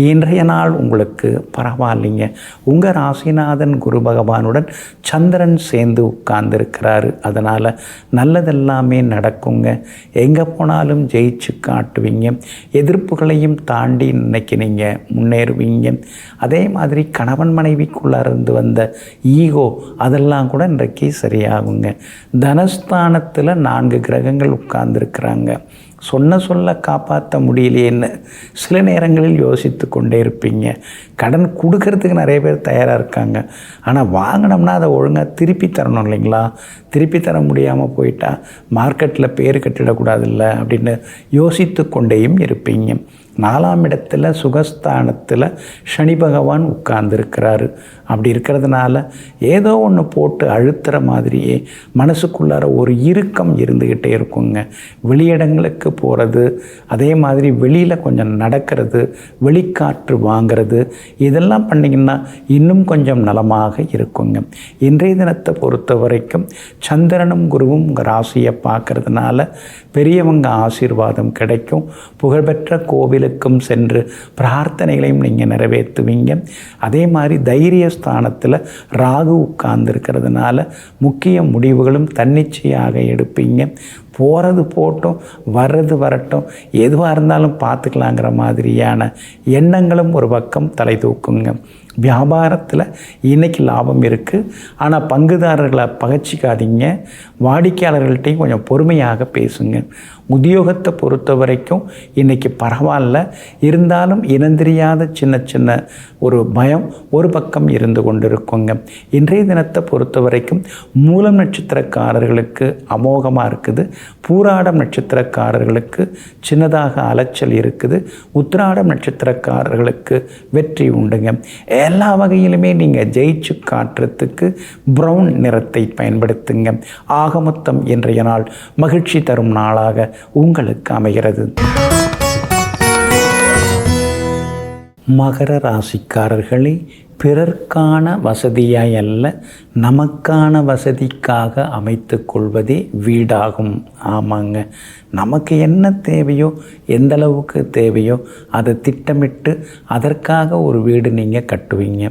இன்றைய நாள் உங்களுக்கு பரவாயில்லைங்க. உங்கள் ராசிநாதன் குரு பகவானுடன் சந்திரன் சேர்ந்து உட்கார்ந்துருக்கிறாரு. அதனால் நல்லதெல்லாமே நடக்குங்க. எங்கே போனாலும் ஜெயிச்சு காட்டுவீங்க. எதிர்ப்புகளையும் தாண்டி இன்னைக்கு நீங்கள் முன்னேறுவீங்க. அதே மாதிரி கணவன் மனைவிக்குள்ளே இருந்து வந்த ஈகோ அதெல்லாம் கூட இன்றைக்கு சரியாகுங்க. தனஸ்தானத்தில் 4 கிரகங்கள் உட்கார்ந்துருக்கிறாங்க. சொல்ல காப்பாற்ற முடியலையேன்னு சில நேரங்களில் யோசித்து கொண்டே இருப்பீங்க. கடன் கொடுக்கறதுக்கு நிறைய பேர் தயாராக இருக்காங்க. ஆனால் வாங்கினோம்னா அதை ஒழுங்காக திருப்பி தரணும் இல்லைங்களா? திருப்பி தர முடியாமல் போயிட்டா மார்க்கெட்டில் பேர் கட்டிடக்கூடாதுல்ல அப்படின்னு யோசித்து கொண்டேயும் இருப்பீங்க. 4ஆம் இடத்துல சுகஸ்தானத்தில் சனி பகவான் உட்கார்ந்துருக்கிறாரு. அப்படி இருக்கிறதுனால ஏதோ ஒன்று போட்டு அழுத்துற மாதிரியே மனசுக்குள்ளார ஒரு இறுக்கம் இருந்துக்கிட்டே இருக்குங்க. வெளியிடங்களுக்கு போகிறது, அதே மாதிரி வெளியில் கொஞ்சம் நடக்கிறது, வெளிக்காற்று வாங்கிறது, இதெல்லாம் பண்ணிங்கன்னா இன்னும் கொஞ்சம் நலமாக இருக்குங்க. இன்றைய தினத்தை பொறுத்த வரைக்கும் சந்திரனும் குருவும் உங்கள் ராசியை பார்க்கறதுனால பெரியவங்க ஆசீர்வாதம் கிடைக்கும். புகழ்பெற்ற கோவிலுக்கும் சென்று பிரார்த்தனைகளையும் நீங்கள் நிறைவேற்றுவீங்க. அதே மாதிரி தைரிய ஸ்தானத்தில் ராகு உட்கார்ந்துருக்கிறதுனால முக்கிய முடிவுகளும் தன்னிச்சையாக எடுப்பீங்க. போகிறது போட்டும், வர்றது வரட்டும், எதுவாக இருந்தாலும் பார்த்துக்கலாங்கிற மாதிரியான எண்ணங்களும் ஒரு பக்கம் தலை தூக்குங்க. வியாபாரத்தில் இன்றைக்கி லாபம் இருக்குது. ஆனால் பங்குதாரர்களை பகச்சிக்காதீங்க. வாடிக்கையாளர்கள்ட்டையும் கொஞ்சம் பொறுமையாக பேசுங்க. உத்தியோகத்தை பொறுத்த வரைக்கும் இன்றைக்கி பரவாயில்ல. இருந்தாலும் இனந்தெரியாத சின்ன சின்ன ஒரு பயம் ஒரு பக்கம் இருந்து கொண்டு இருக்குங்க. இன்றைய தினத்தை பொறுத்த வரைக்கும் மூலம் நட்சத்திரக்காரர்களுக்கு அமோகமாக இருக்குது. பூராடம் நட்சத்திரக்காரர்களுக்கு சின்னதாக அலைச்சல் இருக்குது. உத்திராடம் நட்சத்திரக்காரர்களுக்கு வெற்றி உண்டுங்க. எல்லா வகையிலுமே நீங்கள் ஜெயிச்சு காட்டுறதுக்கு ப்ரௌன் நிறத்தை பயன்படுத்துங்க. ஆகமொத்தம் இன்றைய நாள் மகிழ்ச்சி தரும் நாளாக உங்களுக்கு அமைகிறது. மகர ராசிக்காரர்களே, பிறர்க்கான வசதியாய் அல்ல, நமக்கான வசதிக்காக அமைத்து கொள்வதே வீடாகும். ஆமாங்க, நமக்கு என்ன தேவையோ, எந்த அளவுக்கு தேவையோ அதை திட்டமிட்டு அதற்காக ஒரு வீடு நீங்கள் கட்டுவீங்க.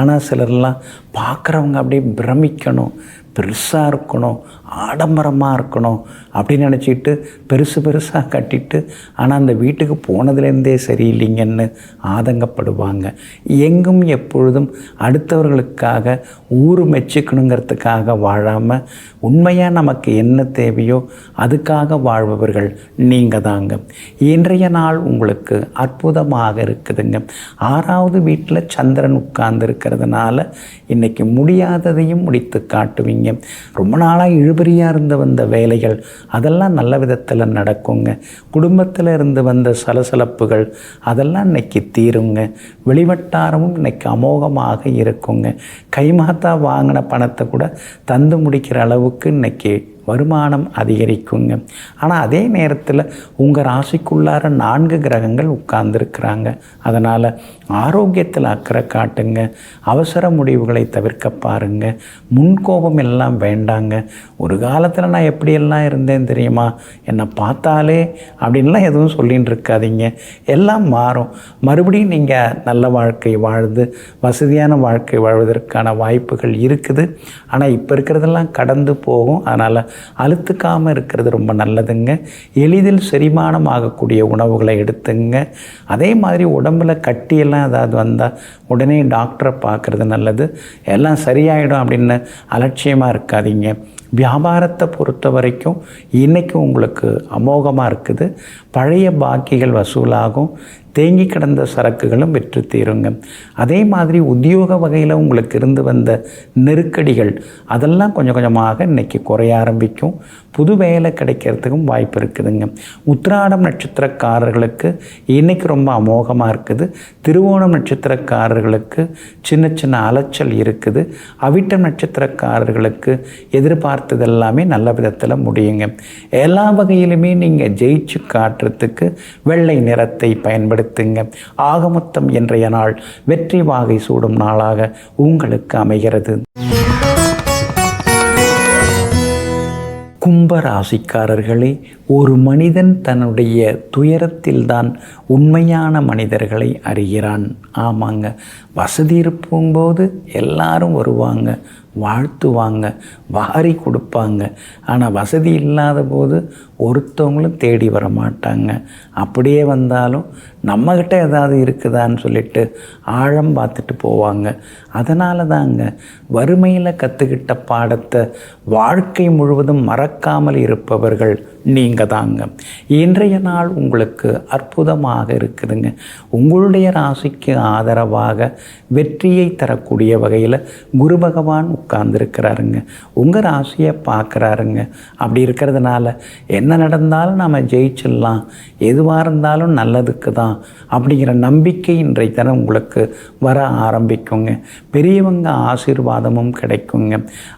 ஆனால் சிலர்லாம் பார்க்குறவங்க அப்படியே பிரமிக்கணும், பெருசாக இருக்கணும், ஆடம்பரமாக இருக்கணும் அப்படின்னு நினச்சிட்டு பெருசாக கட்டிட்டு ஆனால் அந்த வீட்டுக்கு போனதுலேருந்தே சரியில்லைங்கன்னு ஆதங்கப்படுவாங்க. எங்கும் எப்பொழுதும் அடுத்தவர்களுக்காக ஊர் மெச்சிக்கணுங்கிறதுக்காக வாழாமல் உண்மையாக நமக்கு என்ன தேவையோ அதுக்காக வாழ்பவர்கள் நீங்கள் தாங்க. இன்றைய நாள் உங்களுக்கு அற்புதமாக இருக்குதுங்க. 6வது வீட்டில் சந்திரன் உட்கார்ந்து இருக்கிறதுனால இன்றைக்கி முடியாததையும் முடித்து காட்டுவீங்க. ரொம்ப நாளாக இழுபறியாக இருந்து வந்த வேலைகள் அதெல்லாம் நல்ல விதத்தில் நடக்குங்க. குடும்பத்தில் இருந்து வந்த சலசலப்புகள் அதெல்லாம் இன்னைக்கு தீருங்க. வெளிவட்டாரமும் இன்னைக்கு அமோகமாக இருக்குங்க. கைமாத்தா வாங்கின பணத்தை கூட தந்து முடிக்கிற அளவுக்கு இன்னைக்கு வருமானம் அதிகரிக்குங்க. ஆனால் அதே நேரத்தில் உங்கள் ராசிக்குள்ளார 4 கிரகங்கள் உட்கார்ந்துருக்குறாங்க. அதனால் ஆரோக்கியத்தில் அக்கறை காட்டுங்க. அவசர முடிவுகளை தவிர்க்க பாருங்கள். முன்கோபம் எல்லாம் வேண்டாங்க. ஒரு காலத்தில் நான் எப்படியெல்லாம் இருந்தேன் தெரியுமா, என்னை பார்த்தாலே அப்படின்லாம் எதுவும் சொல்லின்னு இருக்காதீங்க. எல்லாம் மாறும். மறுபடியும் நீங்கள் நல்ல வாழ்க்கை வாழ்ந்து வசதியான வாழ்க்கை வாழ்வதற்கான வாய்ப்புகள் இருக்குது. ஆனால் இப்போ இருக்கிறதெல்லாம் கடந்து போகும். அதனால் அழுத்துக்காமல் இருக்கிறது ரொம்ப நல்லதுங்க. எளிதில் செரிமானம் ஆகக்கூடிய உணவுகளை எடுத்துங்க. அதே மாதிரி உடம்பில் கட்டியெல்லாம் ஏதாவது வந்தால் உடனே டாக்டரை பார்க்குறது நல்லது. எல்லாம் சரியாயிடும் அப்படின்னு அலட்சியமாக இருக்காதீங்க. வியாபாரத்தை பொறுத்த வரைக்கும் இன்றைக்கி உங்களுக்கு அமோகமாக இருக்குது. பழைய பாக்கிகள் வசூலாகும். தேங்கி கிடந்த சரக்குகளும் விற்று தீருங்க. அதே மாதிரி உத்தியோக வகையில் உங்களுக்கு இருந்து வந்த நெருக்கடிகள் அதெல்லாம் கொஞ்சம் கொஞ்சமாக இன்றைக்கி குறைய ஆரம்பிக்கும். புது வேலை கிடைக்கிறதுக்கும் வாய்ப்பு இருக்குதுங்க. உத்திராடம் நட்சத்திரக்காரர்களுக்கு இன்றைக்கி ரொம்ப அமோகமாக இருக்குது. திருவோணம் நட்சத்திரக்காரர்களுக்கு சின்ன சின்ன அலைச்சல் இருக்குது. அவிட்டம் நட்சத்திரக்காரர்களுக்கு எதிர்பார்த்தது எல்லாமே நல்ல விதத்தில் முடியுங்க. எல்லா வகையிலுமே நீங்கள் ஜெயிச்சு காட்டுறதுக்கு வெள்ளை நிறத்தை பயன்படுத்துங்க. ஆகமொத்தம் இன்றைய நாள் வெற்றி வாகை சூடும் நாளாக உங்களுக்கு அமைகிறது. கும்பராசிக்காரர்களே, ஒரு மனிதன் தன்னுடைய துயரத்தில்தான் உண்மையான மனிதர்களை அறிகிறான். ஆமாங்க, வசதி இருக்கும்போது எல்லாரும் வருவாங்க, வாழ்த்துவாங்க, வாரி கொடுப்பாங்க. ஆனால் வசதி இல்லாத போது ஒருத்தவங்களும் தேடி வர மாட்டாங்க. அப்படியே வந்தாலும் நம்மக்கிட்ட ஏதாவது இருக்குதான்னு சொல்லிட்டு ஆழம் பார்த்துட்டு போவாங்க. அதனால தாங்க வறுமையில் கற்றுக்கிட்ட பாடத்தை வாழ்க்கை முழுவதும் மறக்காமல் இருப்பவர்கள் நீங்கள் தாங்க. இன்றைய நாள் உங்களுக்கு அற்புதமாக இருக்குதுங்க. உங்களுடைய ராசிக்கு ஆதரவாக வெற்றியை தரக்கூடிய வகையில் குரு பகவான் உட்கார்ந்துருக்கிறாருங்க. உங்கள் ராசியை பார்க்குறாருங்க. அப்படி இருக்கிறதுனால என்ன நடந்தாலும் நாம் ஜெயிச்சிடலாம், எதுவாக இருந்தாலும் நல்லதுக்கு தான் அப்படிங்கிற நம்பிக்கை இன்றைய தினம் உங்களுக்கு வர ஆரம்பிக்குங்க. பெரியவங்க ஆசீர்வாதமும் கிடைக்குங்க.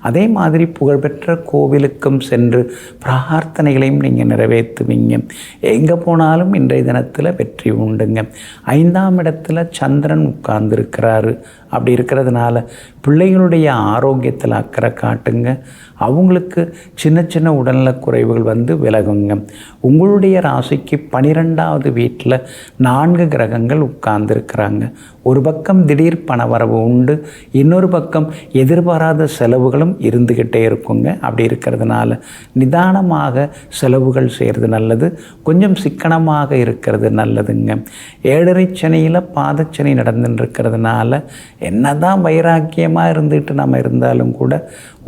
அதே மாதிரி புகழ்பெற்ற கோவிலுக்கும் சென்று பிரார்த்தனைகளையும் நீங்கள் நிறைவேற்றுவீங்க. எங்கே போனாலும் இன்றைய தினத்தில் வெற்றி உண்டுங்க. 5ஆம் இடத்துல சந்திரன் உட்கார்ந்துருக்கிறாரு. அப்படி இருக்கிறதுனால பிள்ளைகளுடைய ஆரோக்கியத்தில் அக்கறை காட்டுங்க. அவங்களுக்கு சின்ன சின்ன உடல்நலக் குறைவுகள் வந்து விலகுங்க. உங்களுடைய ராசிக்கு 12வது வீட்டில் 4 கிரகங்கள் உட்கார்ந்துருக்கிறாங்க. ஒரு பக்கம் திடீர் பணவரவு உண்டு, இன்னொரு பக்கம் எதிர்பாராத செலவுகளும் இருந்துக்கிட்டே இருக்குங்க. அப்படி இருக்கிறதுனால நிதானமாக செலவுகள் உறவுகள் செய்கிறது நல்லது. கொஞ்சம் சிக்கனமாக இருக்கிறது நல்லதுங்க. 7.5 சனியில் பாதச்சனி நடந்துட்டு இருக்கிறதுனால என்னதான் வைராக்கியமாக இருந்துட்டு நம்ம இருந்தாலும் கூட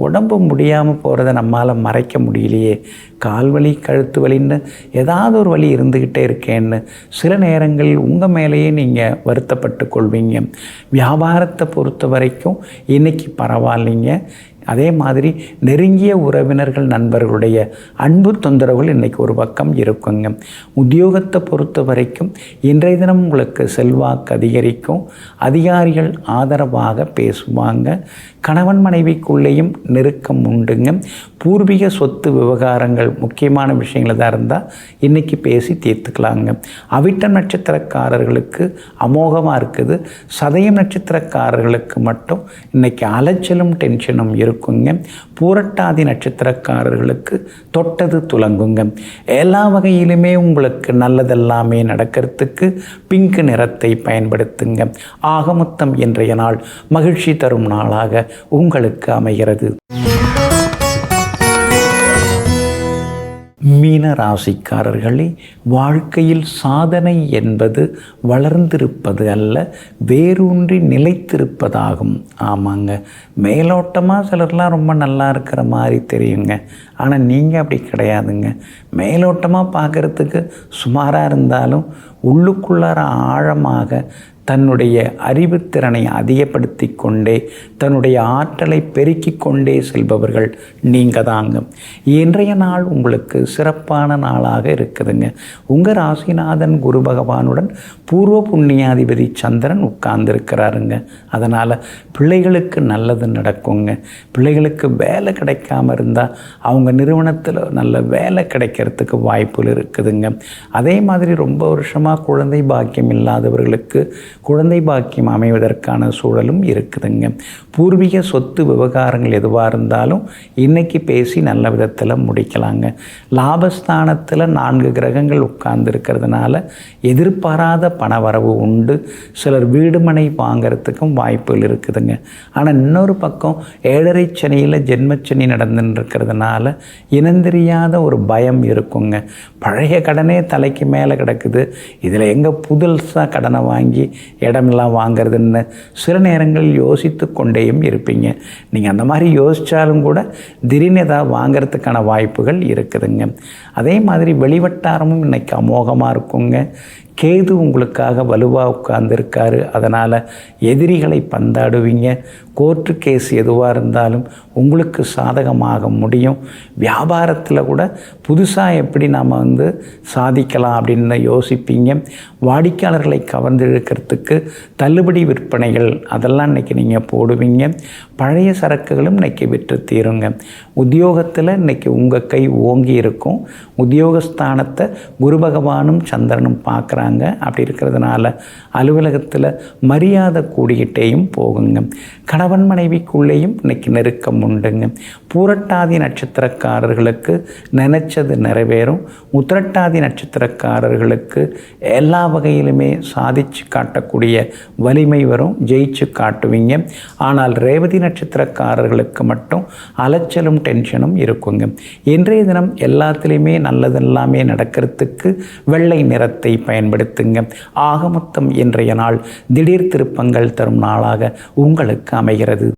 உடம்பு முடியாமல் போகிறத நம்மால் மறைக்க முடியலையே, கால் வலி கழுத்து வலின்னு ஏதாவது ஒரு வலி இருந்துக்கிட்டே இருக்கேன்னு சில நேரங்களில் உங்கள் மேலேயே நீங்கள் வருத்தப்பட்டு கொள்வீங்க. வியாபாரத்தை பொறுத்த வரைக்கும் இன்றைக்கி பரவாயில்லைங்க. அதே மாதிரி நெருங்கிய உறவினர்கள் நண்பர்களுடைய அன்பு தொந்தரவுகள் இன்றைக்கி ஒரு பக்கம் இருக்குங்க. உத்தியோகத்தை பொறுத்த வரைக்கும் இன்றைய தினம் உங்களுக்கு செல்வாக்கு அதிகரிக்கும். அதிகாரிகள் ஆதரவாக பேசுவாங்க. கணவன் மனைவிக்குள்ளேயும் நெருக்கம் உண்டுங்க. பூர்வீக சொத்து விவகாரங்கள் முக்கியமான விஷயங்கள் தான் இருந்தால் இன்றைக்கி பேசி தீர்த்துக்கலாங்க. அவிட்டம் நட்சத்திரக்காரர்களுக்கு அமோகமாக இருக்குது. சதயம் நட்சத்திரக்காரர்களுக்கு மட்டும் இன்றைக்கி அலைச்சலும் டென்ஷனும் இருக்குங்க. பூரட்டாதி நட்சத்திரக்காரர்களுக்கு தொட்டது துலங்குங்க. எல்லா வகையிலுமே உங்களுக்கு நல்லதெல்லாமே நடக்கிறதுக்கு பிங்க் நிறத்தை பயன்படுத்துங்க. ஆகமொத்தம் இன்றைய நாள் மகிழ்ச்சி தரும் நாளாக உங்களுக்கு அமைகிறது. மீன ராசிக்காரர்களே, வாழ்க்கையில் சாதனை என்பது வளர்ந்திருப்பது அல்ல, வேரூன்றி நிலைத்திருப்பதாகும். ஆமாங்க, மேலோட்டமாக சிலர்லாம் ரொம்ப நல்லா இருக்கிற மாதிரி தெரியுங்க. ஆனால் நீங்கள் அப்படி கிடையாதுங்க. மேலோட்டமாக பார்க்குறதுக்கு சுமாராக இருந்தாலும் உள்ளுக்குள்ளார ஆழமாக தன்னுடைய அறிவுத்திறனை அதிகப்படுத்தி கொண்டே தன்னுடைய ஆற்றலை பெருக்கி கொண்டே செல்பவர்கள் நீங்கள் தாங்க. இன்றைய நாள் உங்களுக்கு சிறப்பான நாளாக இருக்குதுங்க. உங்கள் ராசிநாதன் குரு பகவானுடன் பூர்வ புண்ணியாதிபதி சந்திரன் உட்கார்ந்துருக்கிறாருங்க. அதனால் பிள்ளைகளுக்கு நல்லது நடக்குங்க. பிள்ளைகளுக்கு வேலை கிடைக்காம இருந்தால் அவங்க நிறுவனத்தில் நல்ல வேலை கிடைக்கிறதுக்கு வாய்ப்புகள் இருக்குதுங்க. அதே மாதிரி ரொம்ப வருஷமாக குழந்தை பாக்கியம் இல்லாதவர்களுக்கு குழந்தை பாக்கியம் அமைவதற்கான சூழலும் இருக்குதுங்க. பூர்வீக சொத்து விவகாரங்கள் எதுவாக இருந்தாலும் இன்றைக்கி பேசி நல்ல விதத்தில் முடிக்கலாங்க. லாபஸ்தானத்தில் 4 கிரகங்கள் உட்கார்ந்து இருக்கிறதுனால எதிர்பாராத பணவரவு உண்டு. சிலர் வீடு மனை வாங்கிறதுக்கும் வாய்ப்புகள் இருக்குதுங்க. ஆனால் இன்னொரு பக்கம் 7.5 சனியில் ஜென்மச்சனி நடந்துன்னு இருக்கிறதுனால இனந்தெரியாத ஒரு பயம் இருக்குங்க. பழைய கடனே தலைக்கு மேலே கிடக்குது, இதில் எங்கே புதுசாக கடனை வாங்கி இடமெல்லாம் வாங்கிறதுன்னு சில நேரங்களில் யோசித்து கொண்டேயும் இருப்பீங்க. நீங்கள் அந்த மாதிரி யோசித்தாலும் கூட திடீர்னு ஏதாவது வாங்கிறதுக்கான வாய்ப்புகள் இருக்குதுங்க. அதே மாதிரி வெளிவட்டாரமும் இன்றைக்கி அமோகமாக இருக்குங்க. கேது உங்களுக்காக வலுவாக உட்கார்ந்துருக்காரு. அதனால் எதிரிகளை பந்தாடுவீங்க. கோர்ட்டு கேஸ் எதுவாக இருந்தாலும் உங்களுக்கு சாதகமாக முடியும். வியாபாரத்தில் கூட புதுசாக எப்படி நாம் சாதிக்கலாம் அப்படின்னு யோசிப்பீங்க. வாடிக்கையாளர்களை கவர்ந்தெழுக்கிறதுக்கு தள்ளுபடி விற்பனைகள் அதெல்லாம் இன்றைக்கி நீங்கள் போடுவீங்க. பழைய சரக்குகளும் இன்றைக்கி விற்று தீருங்க. உத்தியோகத்தில் இன்றைக்கி உங்கள் கை ஓங்கி இருக்கும். உத்தியோகஸ்தானத்தை குரு பகவானும் சந்திரனும் பார்க்குறாங்க. அப்படி இருக்கிறதுனால அலுவலகத்தில் மரியாதை கூடிக்கிட்டேயும் போகுங்க. கணவன் மனைவிக்குள்ளேயும் இன்றைக்கி நெருக்கம் உண்டுங்க. பூரட்டாதி நட்சத்திரக்காரர்களுக்கு நினைச்சது நிறைவேறும். உத்திரட்டாதி நட்சத்திரக்காரர்களுக்கு எல்லா வகையிலுமே சாதிச்சு காட்டக்கூடிய வலிமை வரும், ஜெயிச்சு காட்டுவீங்க. ஆனால் ரேவதி நட்சத்திரக்காரர்களுக்கு மட்டும் அலைச்சலும் டென்ஷனும் இருக்குங்க. இன்றைய தினம் எல்லாத்துலேயுமே நல்லதெல்லாமே நடக்கிறதுக்கு வெள்ளை நிறத்தை பயன்படுத்துங்க. ஆக மொத்தம் இன்றைய நாள் திடீர் திருப்பங்கள் தரும் நாளாக உங்களுக்கு அமைகிறது.